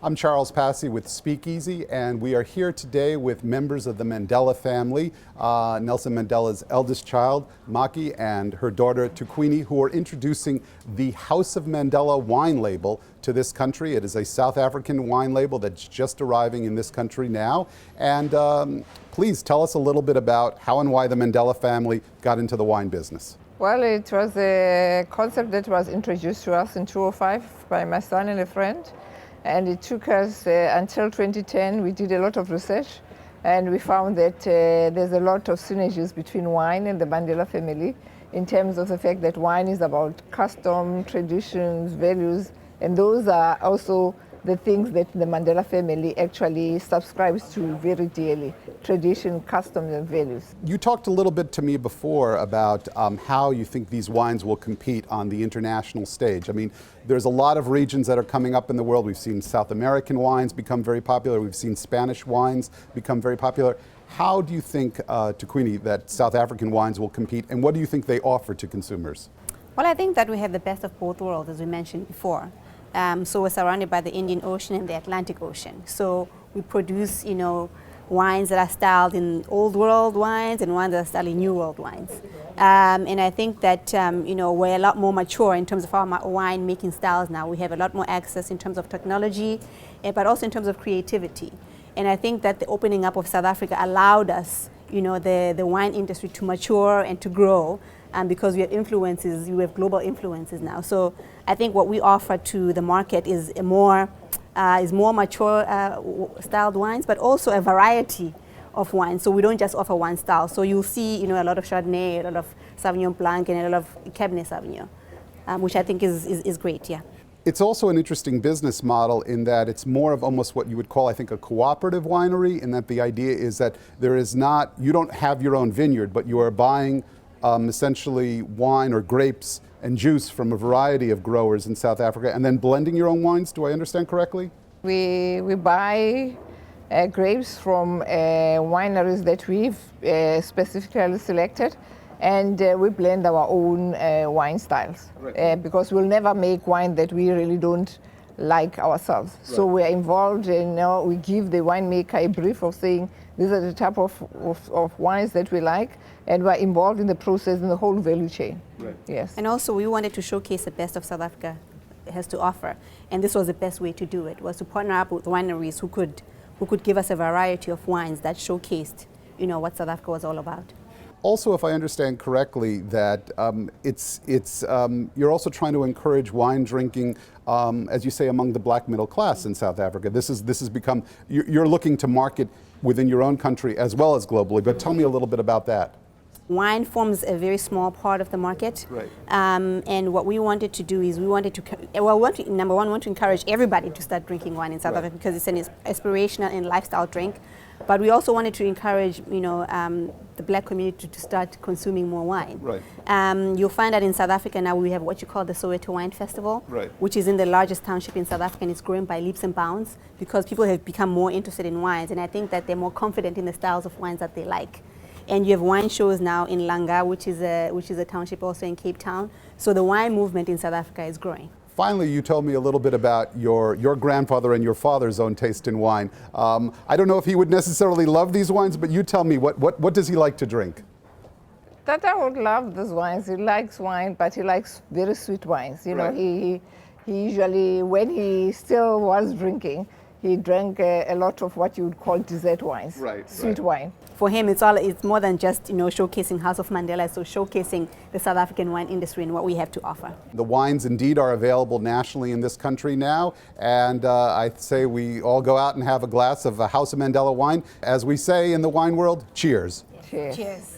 I'm Charles Passy with Speakeasy, and we are here today with members of the Mandela family, Nelson Mandela's eldest child, Maki, and her daughter, Tukwini, who are introducing the House of Mandela wine label to this country. It is a South African wine label that's just arriving in this country now. And please tell us a little bit about how and why the Mandela family got into the wine business. Well, it was a concept that was introduced to us in 2005 by my son and a friend. And it took us until 2010. We did a lot of research, and we found that there's a lot of synergies between wine and the Mandela family in terms of the fact that wine is about custom, traditions, values, and those are also the things that the Mandela family actually subscribes to very dearly: tradition, customs, and values. You talked a little bit to me before about how you think these wines will compete on the international stage. I mean, there's a lot of regions that are coming up in the world. We've seen South American wines become very popular. We've seen Spanish wines become very popular. How do you think, Tukwini, that South African wines will compete, and what do you think they offer to consumers? Well, I think that we have the best of both worlds, as we mentioned before. So we're surrounded by the Indian Ocean and the Atlantic Ocean. So we produce, wines that are styled in old world wines and wines that are styled in new world wines. And I think that, we're a lot more mature in terms of our wine making styles now. We have a lot more access in terms of technology, but also in terms of creativity. And I think that the opening up of South Africa allowed us, the wine industry to mature and to grow. Because we have influences, we have global influences now. So I think what we offer to the market is more mature styled wines, but also a variety of wines. So we don't just offer one style. So you'll see, a lot of Chardonnay, a lot of Sauvignon Blanc, and a lot of Cabernet Sauvignon, which I think is great, yeah. It's also an interesting business model in that it's more of almost what you would call, I think, a cooperative winery, in that the idea is that you don't have your own vineyard, but you are buying essentially wine or grapes and juice from a variety of growers in South Africa, and then blending your own wines. Do I understand correctly? We buy grapes from wineries that we've specifically selected, and we blend our own wine styles. Right. Because we'll never make wine that we really don't like ourselves. Right. So we're involved in, we give the winemaker a brief of saying, these are the type of wines that we like, and we're involved in the process in the whole value chain. Right. Yes. And also we wanted to showcase the best of South Africa has to offer, and this was the best way to do it, was to partner up with wineries who could give us a variety of wines that showcased, what South Africa was all about. Also, if I understand correctly, that you're also trying to encourage wine drinking, as you say, among the black middle class in South Africa. This has become, you're looking to market within your own country as well as globally, but tell me a little bit about that. Wine forms a very small part of the market. Right. And what we wanted to do is number one, we want to encourage everybody to start drinking wine in South Africa, because it's an aspirational and lifestyle drink. But we also wanted to encourage, the black community to start consuming more wine. Right. You'll find that in South Africa now we have what you call the Soweto Wine Festival, right, which is in the largest township in South Africa, and it's growing by leaps and bounds because people have become more interested in wines, and I think that they're more confident in the styles of wines that they like. And you have wine shows now in Langa, which is a township also in Cape Town. So the wine movement in South Africa is growing. Finally, you told me a little bit about your grandfather and your father's own taste in wine. I don't know if he would necessarily love these wines, but you tell me, what does he like to drink? Tata would love these wines. He likes wine, but he likes very sweet wines. Right. He usually, when he still was drinking, he drank a lot of what you would call dessert wines, right, sweet wine. For him, it's more than just showcasing House of Mandela, so showcasing the South African wine industry and what we have to offer. The wines indeed are available nationally in this country now, and I'd say we all go out and have a glass of a House of Mandela wine. As we say in the wine world, cheers. Cheers. Cheers.